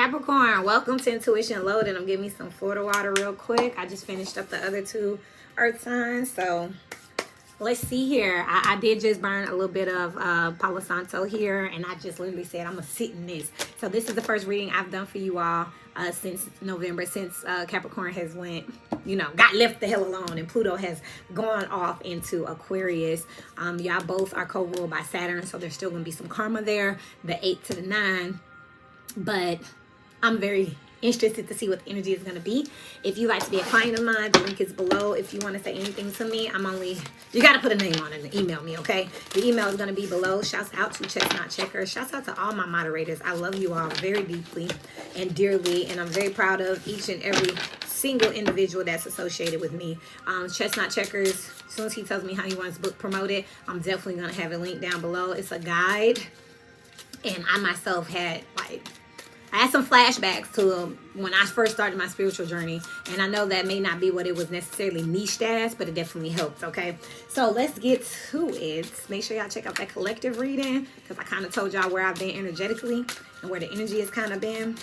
Capricorn, welcome to Intuition Loaded. I'm giving me some Florida water real quick. I just finished up the other two earth signs. So let's see here. I did just burn a little bit of Palo Santo here. And I just literally said I'm going to sit in this. So this is the first reading I've done for you all since November. Since Capricorn has got left the hell alone. And Pluto has gone off into Aquarius. Y'all both are co-ruled by Saturn. So there's still going to be some karma there. The 8 to the 9. But I'm very interested to see what the energy is going to be. If you like to be a client of mine, the link is below. If you want to say anything to me, you got to put a name on it and email me, okay? The email is going to be below. Shouts out to Chestnut Checker. Shouts out to all my moderators. I love you all very deeply and dearly, and I'm very proud of each and every single individual that's associated with me. Chestnut Checkers, as soon as he tells me how he wants book promoted, I'm definitely going to have a link down below. It's a guide, and I myself had I had some flashbacks to when I first started my spiritual journey. And I know that may not be what it was necessarily niched as, but it definitely helped, okay? So let's get to it. Make sure y'all check out that collective reading, because I kind of told y'all where I've been energetically and where the energy has kind of been.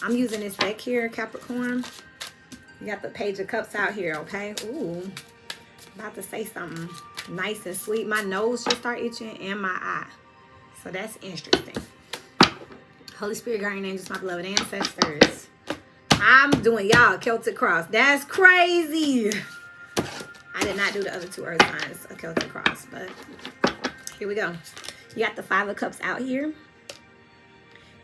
I'm using this deck here, Capricorn. You got the Page of Cups out here, okay? Ooh, about to say something nice and sweet. My nose just started itching and my eye. So that's interesting. Holy Spirit, guardian angels, my beloved ancestors. I'm doing y'all Celtic cross. That's crazy. I did not do the other two earth signs of Celtic cross, but here we go. You got the 5 of Cups out here.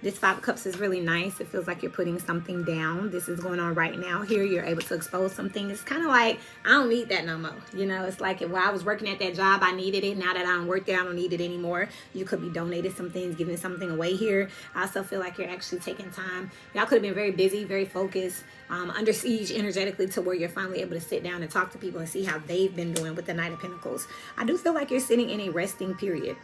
This 5 of Cups is really nice. It feels like you're putting something down. This is going on right now here. You're able to expose something. It's kind of like, I don't need that no more. You know, it's like while I was working at that job, I needed it. Now that I don't work there, I don't need it anymore. You could be donated some things, giving something away here. I also feel like you're actually taking time. Y'all could have been very busy, very focused, under siege energetically, to where you're finally able to sit down and talk to people and see how they've been doing with the Knight of Pentacles. I do feel like you're sitting in a resting period.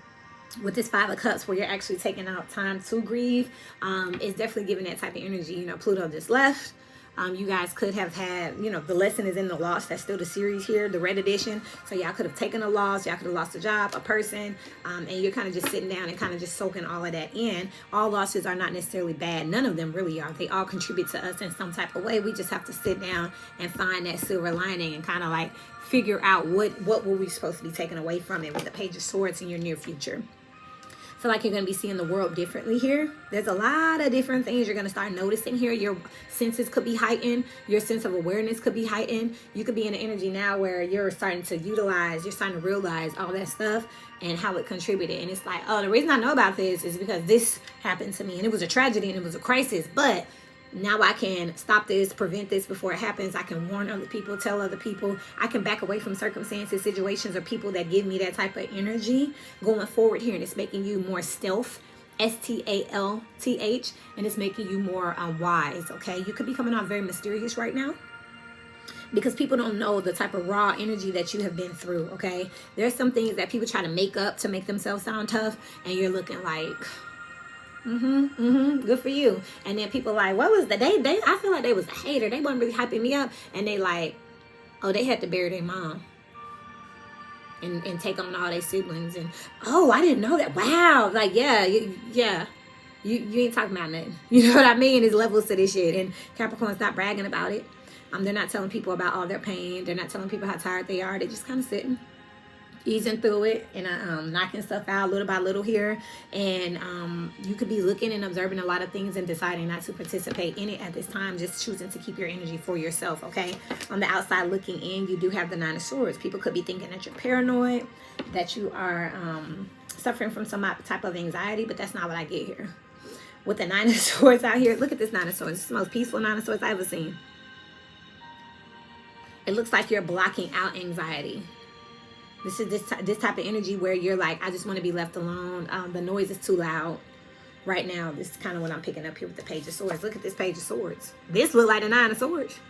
With this 5 of Cups, where you're actually taking out time to grieve, it's definitely giving that type of energy. You know, Pluto just left. You guys could have had, the lesson is in the loss. That's still the series here, the red edition. So y'all could have taken a loss. Y'all could have lost a job, a person, and you're kind of just sitting down and kind of just soaking all of that in. All losses are not necessarily bad. None of them really are. They all contribute to us in some type of way. We just have to sit down and find that silver lining and kind of like figure out what were we supposed to be taking away from it with the Page of Swords in your near future. I feel like you're going to be seeing the world differently here. There's a lot of different things you're going to start noticing here. Your senses could be heightened. Your sense of awareness could be heightened. You could be in an energy now where you're starting to utilize, you're starting to realize all that stuff and how it contributed. And it's like, oh, the reason I know about this is because this happened to me. And it was a tragedy and it was a crisis. But now I can stop this, prevent this before it happens. I can warn other people, tell other people. I can back away from circumstances, situations, or people that give me that type of energy going forward here. And it's making you more stealth, STALTH, and it's making you more wise, okay? You could be coming off very mysterious right now, because people don't know the type of raw energy that you have been through, okay? There's some things that people try to make up to make themselves sound tough, and you're looking like, good for you. And then people like, what was the day? I feel like they was a hater. They wasn't really hyping me up. And they like, oh, they had to bury their mom and take on all their siblings. And oh, I didn't know that. Wow. Like, yeah. You ain't talking about nothing. You know what I mean? There's levels to this shit. And Capricorn's not bragging about it. They're not telling people about all their pain. They're not telling people how tired they are. They're just kind of sitting, easing through it, and knocking stuff out little by little here. And you could be looking and observing a lot of things and deciding not to participate in it at this time, just choosing to keep your energy for yourself, okay? On the outside looking in, you do have the 9 of Swords. People could be thinking that you're paranoid, that you are suffering from some type of anxiety, but that's not what I get here. With the 9 of Swords out here, look at this 9 of Swords. It's the most peaceful 9 of Swords I've ever seen. It looks like you're blocking out anxiety. This is this type of energy where you're like, I just want to be left alone. The noise is too loud right now. This is kind of what I'm picking up here with the Page of Swords. Look at this Page of Swords. This looks like the 9 of Swords.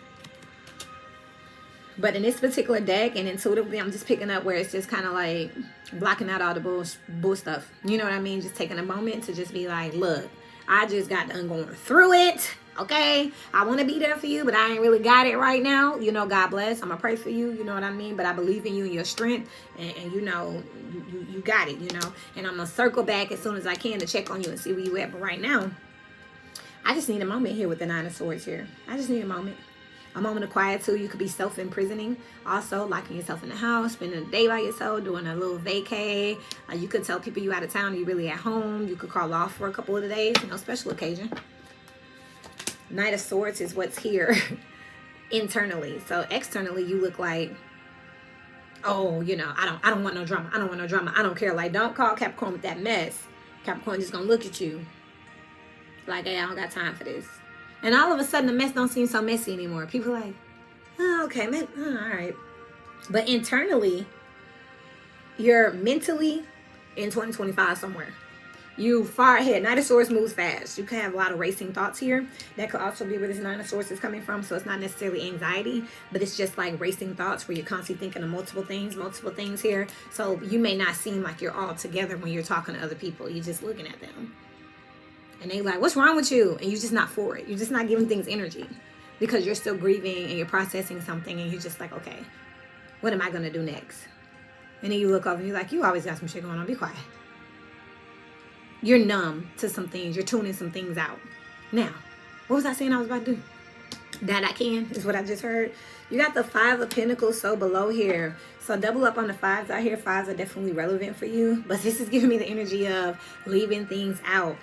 But in this particular deck, and intuitively, I'm just picking up where it's just kind of like blocking out all the bull stuff. You know what I mean? Just taking a moment to just be like, look, I just got done going through it. Okay, I want to be there for you, but I ain't really got it right now. You know, God bless. I'm going to pray for you. You know what I mean? But I believe in you and your strength. And you know, you got it, you know. And I'm going to circle back as soon as I can to check on you and see where you at. But right now, I just need a moment here with the Nine of Swords here. I just need a moment. A moment of quietude. You could be self-imprisoning. Also, locking yourself in the house, spending a day by yourself, doing a little vacay. You could tell people you out of town, you really at home. You could call off for a couple of days, special occasion. Knight of Swords is what's here internally. So externally, you look like, oh, I don't want no drama. I don't want no drama. I don't care. Like, don't call Capricorn with that mess. Capricorn just gonna look at you like, hey, I don't got time for this. And all of a sudden, the mess don't seem so messy anymore. People are like, oh, okay, man, all right. But internally, you're mentally in 2025 somewhere. You far ahead. Knight of Swords moves fast. You can have a lot of racing thoughts here. That could also be where this Nine of Swords is coming from. So it's not necessarily anxiety, but it's just like racing thoughts where you're constantly thinking of multiple things here. So you may not seem like you're all together when you're talking to other people. You're just looking at them. And they like, what's wrong with you? And you're just not for it. You're just not giving things energy because you're still grieving and you're processing something. And you're just like, okay, what am I going to do next? And then you look over and you're like, you always got some shit going on. Be quiet. You're numb to some things. You're tuning some things out. Now, what was I saying I was about to do? That I can is what I just heard. You got the Five of Pentacles so below here. So double up on the fives out here. Fives are definitely relevant for you. But this is giving me the energy of leaving things out.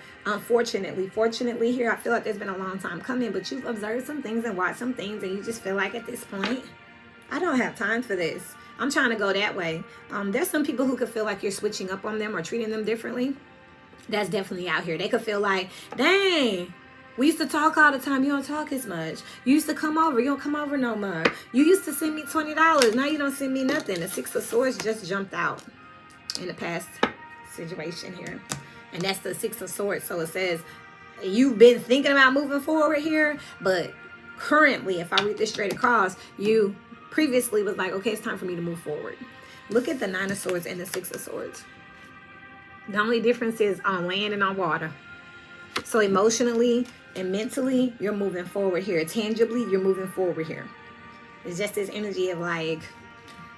Fortunately here, I feel like there's been a long time coming. But you've observed some things and watched some things. And you just feel like at this point, I don't have time for this. I'm trying to go that way. There's some people who could feel like you're switching up on them or treating them differently. That's definitely out here. They could feel like, dang, we used to talk all the time. You don't talk as much. You used to come over. You don't come over no more. You used to send me $20. Now you don't send me nothing. The Six of Swords just jumped out in the past situation here. And that's the Six of Swords. So it says you've been thinking about moving forward here. But currently, if I read this straight across, you previously was like, okay, it's time for me to move forward. Look at the Nine of Swords and the Six of Swords. The only difference is on land and on water. So emotionally and mentally, you're moving forward here. Tangibly, you're moving forward here. It's just this energy of like,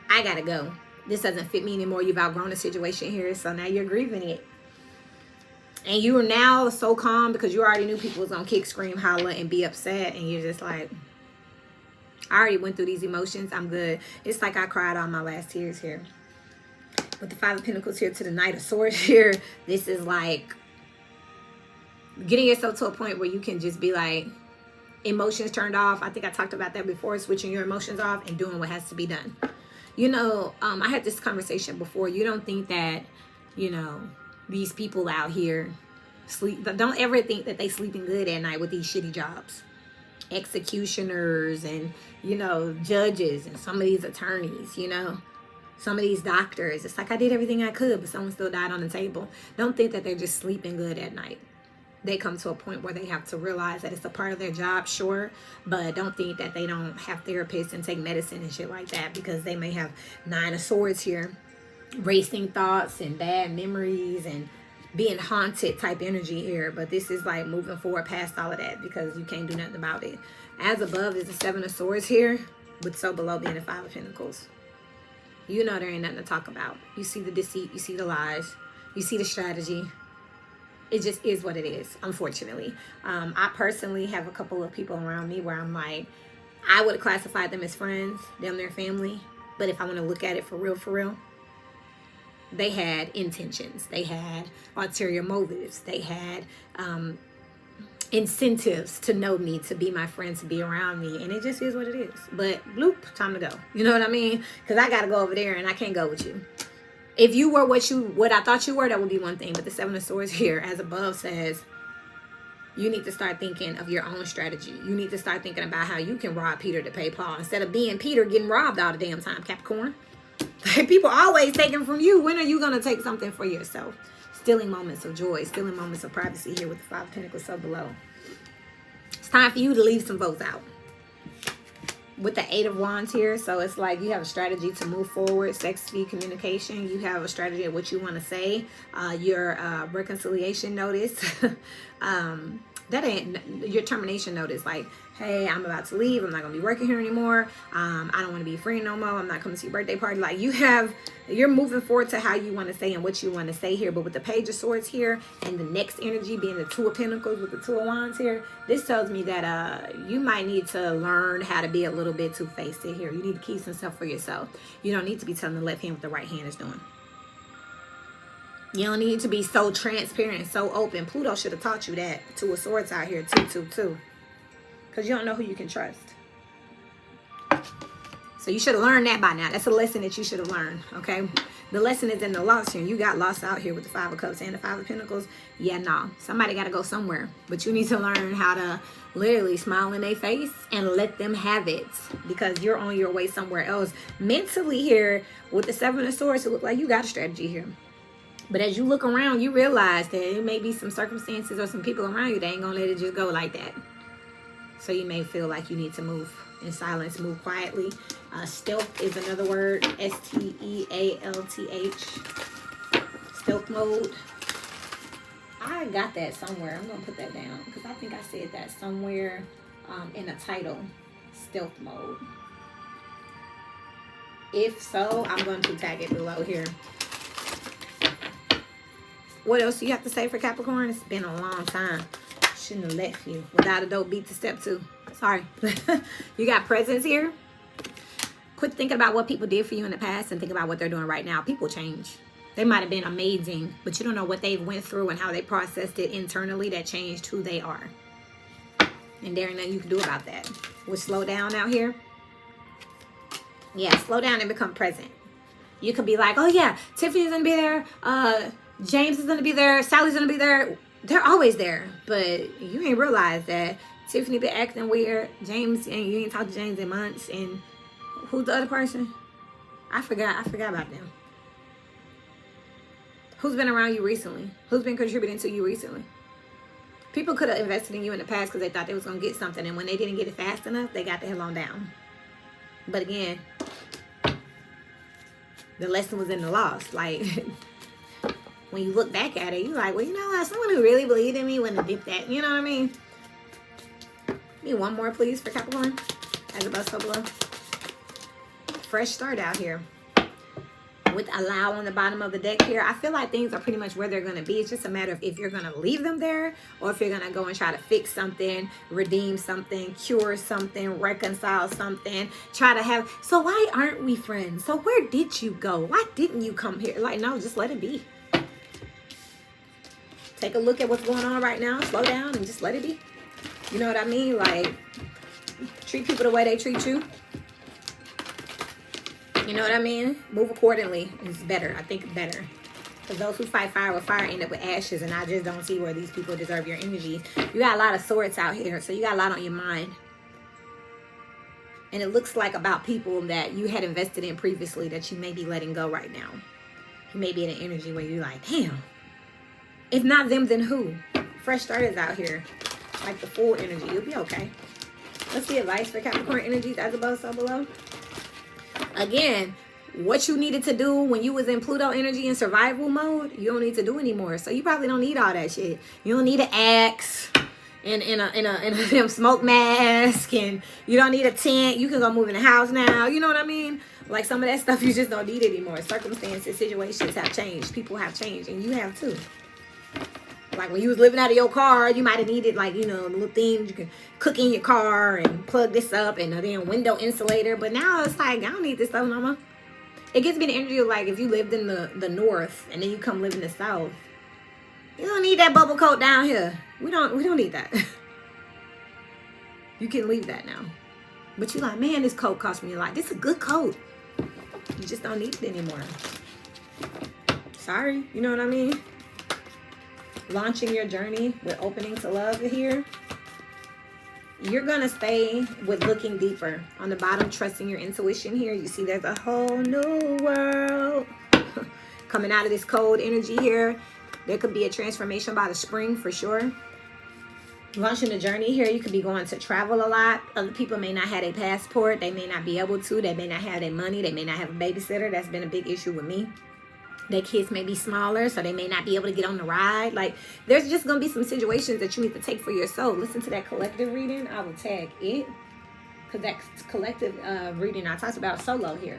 I gotta go. This doesn't fit me anymore. You've outgrown the situation here. So now you're grieving it. And you are now so calm because you already knew people was gonna kick, scream, holler, and be upset. And you're just like, I already went through these emotions. I'm good. It's like I cried all my last tears here. With the Five of Pentacles here to the Knight of Swords here, this is like getting yourself to a point where you can just be like, emotions turned off. I think I talked about that before, switching your emotions off and doing what has to be done. I had this conversation before. You don't think that, these people out here sleep. Don't ever think that they sleeping good at night with these shitty jobs. Executioners and, judges and some of these attorneys, some of these doctors. It's like I did everything I could, but someone still died on the table. Don't think that they're just sleeping good at night. They come to a point where they have to realize that it's a part of their job, sure, but don't think that they don't have therapists and take medicine and shit like that, because they may have Nine of Swords here, racing thoughts and bad memories and being haunted type energy here. But this is like moving forward past all of that because you can't do nothing about it. As above is the Seven of Swords here, with so below being the Five of Pentacles. There ain't nothing to talk about. You see the deceit, you see the lies, you see the strategy. It just is what it is, unfortunately. I personally have a couple of people around me where I'm like, I would classify them as friends, them their family. But if I want to look at it for real, they had intentions. They had ulterior motives. They had incentives to know me, to be my friend, to be around me. And it just is what it is. But bloop, time to go. You know what I mean? Because I got to go over there and I can't go with you. If you were what I thought you were, that would be one thing. But the Seven of Swords here, as above, says you need to start thinking of your own strategy. You need to start thinking about how you can rob Peter to pay Paul, instead of being Peter getting robbed all the damn time, Capricorn. People always taking from you. When are you going to take something for yourself? Stealing moments of joy, stealing moments of privacy here with the Five of Pentacles so below. It's time for you to leave some votes out. With the Eight of Wands here, so it's like you have a strategy to move forward, sex, speed, communication. You have a strategy of what you want to say, your reconciliation notice. That ain't your termination notice. Like, hey, I'm about to leave. I'm not gonna be working here anymore. I don't want to be free no more. I'm not coming to your birthday party. Like, you're moving forward to how you want to say and what you want to say here. But with the Page of Swords here and the next energy being the Two of Pentacles with the Two of Wands here, this tells me that you might need to learn how to be a little bit two-faced here. You need to keep some stuff for yourself. You don't need to be telling the left hand what the right hand is doing. You don't need to be so transparent and so open. Pluto should have taught you that. Two of Swords out here, 222. Because you don't know who you can trust. So you should have learned that by now. That's a lesson that you should have learned, okay? The lesson is in the loss here. You got lost out here with the Five of Cups and the Five of Pentacles. Yeah, no. Somebody got to go somewhere. But you need to learn how to literally smile in their face and let them have it. Because you're on your way somewhere else. Mentally here, with the Seven of Swords, it looks like you got a strategy here. But as you look around, you realize that it may be some circumstances or some people around you that ain't going to let it just go like that. So you may feel like you need to move in silence, move quietly. Stealth is another word. S-T-E-A-L-T-H. Stealth mode. I got that somewhere. I'm going to put that down because I think I said that somewhere in a title. Stealth mode. If so, I'm going to tag it below here. What else do you have to say for Capricorn? It's been a long time. Shouldn't have left you without a dope beat to step 2. Sorry. You got presents here. Quit thinking about what people did for you in the past and think about what they're doing right now. People change. They might have been amazing, but you don't know what they went through and how they processed it internally that changed who they are. And there ain't nothing you can do about that. We'll slow down out here. Yeah, slow down and become present. You could be like, oh yeah, Tiffany's gonna be there. James is going to be there. Sally's going to be there. They're always there. But you ain't realize that Tiffany been acting weird. James, and you ain't talked to James in months. And who's the other person? I forgot about them. Who's been around you recently? Who's been contributing to you recently? People could have invested in you in the past because they thought they was going to get something. And when they didn't get it fast enough, they got the hell on down. But again, the lesson was in the loss. Like... When you look back at it, you're like, well, you know what? Someone who really believed in me wouldn't have dipped that. You know what I mean? Need one more, please, for Capricorn. As above, so below. Fresh start out here. With allow on the bottom of the deck here. I feel like things are pretty much where they're going to be. It's just a matter of if you're going to leave them there or if you're going to go and try to fix something, redeem something, cure something, reconcile something, try to have... So why aren't we friends? So where did you go? Why didn't you come here? Like, no, just let it be. Take a look at what's going on right now. Slow down and just let it be. You know what I mean? Like, treat people the way they treat you. You know what I mean? Move accordingly. It's better. I think better. Because those who fight fire with fire end up with ashes. And I just don't see where these people deserve your energy. You got a lot of swords out here. So you got a lot on your mind. And it looks like about people that you had invested in previously that you may be letting go right now. You may be in an energy where you're like, damn. If not them, then who? Fresh starters out here. Like the full energy. You'll be okay. Let's see advice for Capricorn energies as above, so below. Again, what you needed to do when you was in Pluto energy in survival mode, you don't need to do anymore. So you probably don't need all that shit. You don't need an axe and in a smoke mask, and you don't need a tent. You can go move in the house now. You know what I mean? Like some of that stuff you just don't need anymore. Circumstances, situations have changed. People have changed, and you have too. Like when you was living out of your car, you might have needed like, you know, little things you can cook in your car and plug this up and then window insulator. But now it's like, I don't need this stuff no more. It gives me the energy of like if you lived in the north and then you come live in the south, you don't need that bubble coat down here. We don't need that. You can leave that now. But you're like, man, this coat cost me a lot. This is a good coat. You just don't need it anymore. Sorry, you know what I mean? Launching your journey with opening to love here. You're going to stay with looking deeper. On the bottom, trusting your intuition here. You see there's a whole new world coming out of this cold energy here. There could be a transformation by the spring for sure. Launching the journey here. You could be going to travel a lot. Other people may not have a passport. They may not be able to. They may not have their money. They may not have a babysitter. That's been a big issue with me. Their kids may be smaller, so they may not be able to get on the ride. Like, there's just going to be some situations that you need to take for yourself. Listen to that collective reading. I will tag it. Because that collective reading, I talked about solo here.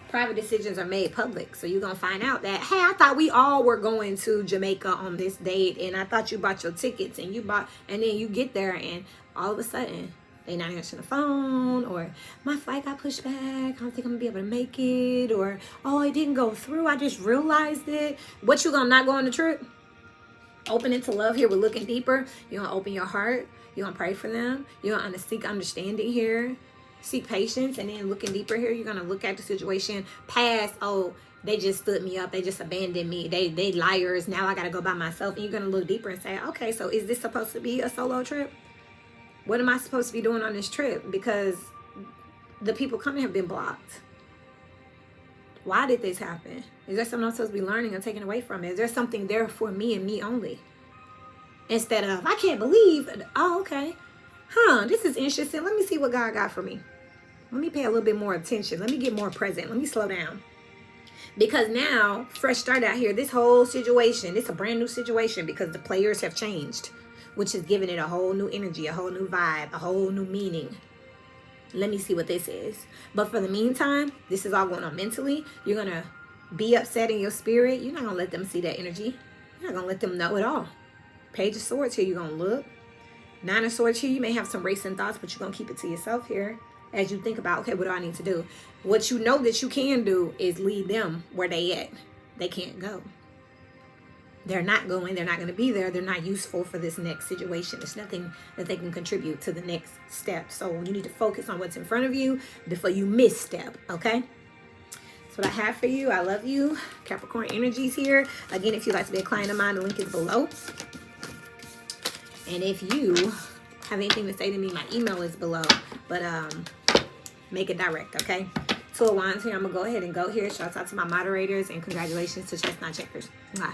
Private decisions are made public. So you're going to find out that, hey, I thought we all were going to Jamaica on this date. And I thought you bought your tickets. And then you get there and all of a sudden, they not answering the phone, or my flight got pushed back, I don't think I'm gonna be able to make it, or oh, it didn't go through, I just realized it. What, you gonna not go on the trip? Open into love here. We're looking deeper. You're gonna open your heart. You're gonna pray for them. You're gonna seek understanding here, seek patience, and then looking deeper here, you're gonna look at the situation past, oh, they just stood me up, they just abandoned me, they liars, now I gotta go by myself. And you're gonna look deeper and say, okay, so is this supposed to be a solo trip? What am I supposed to be doing on this trip? Because the people coming have been blocked. Why did this happen? Is there something I'm supposed to be learning and taking away from it? Is there something there for me and me only? Instead of, I can't believe, oh, okay. This is interesting. Let me see what God got for me. Let me pay a little bit more attention. Let me get more present. Let me slow down. Because now, fresh start out here, this whole situation, it's a brand new situation because the players have changed, which is giving it a whole new energy, a whole new vibe, a whole new meaning. Let me see what this is. But for the meantime, this is all going on mentally. You're going to be upset in your spirit. You're not going to let them see that energy. You're not going to let them know at all. Page of Swords here, you're going to look. Nine of Swords here, you may have some racing thoughts, but you're going to keep it to yourself here as you think about, okay, what do I need to do? What you know that you can do is lead them where they at. They can't go. They're not going. They're not going to be there. They're not useful for this next situation. There's nothing that they can contribute to the next step. So you need to focus on what's in front of you before you misstep, okay? That's what I have for you. I love you. Capricorn energies here. Again, if you'd like to be a client of mine, the link is below. And if you have anything to say to me, my email is below. But make it direct, okay? Two of Wands here. I'm going to go ahead and go here. Shout out to my moderators. And congratulations to Chestnut Checkers. Bye.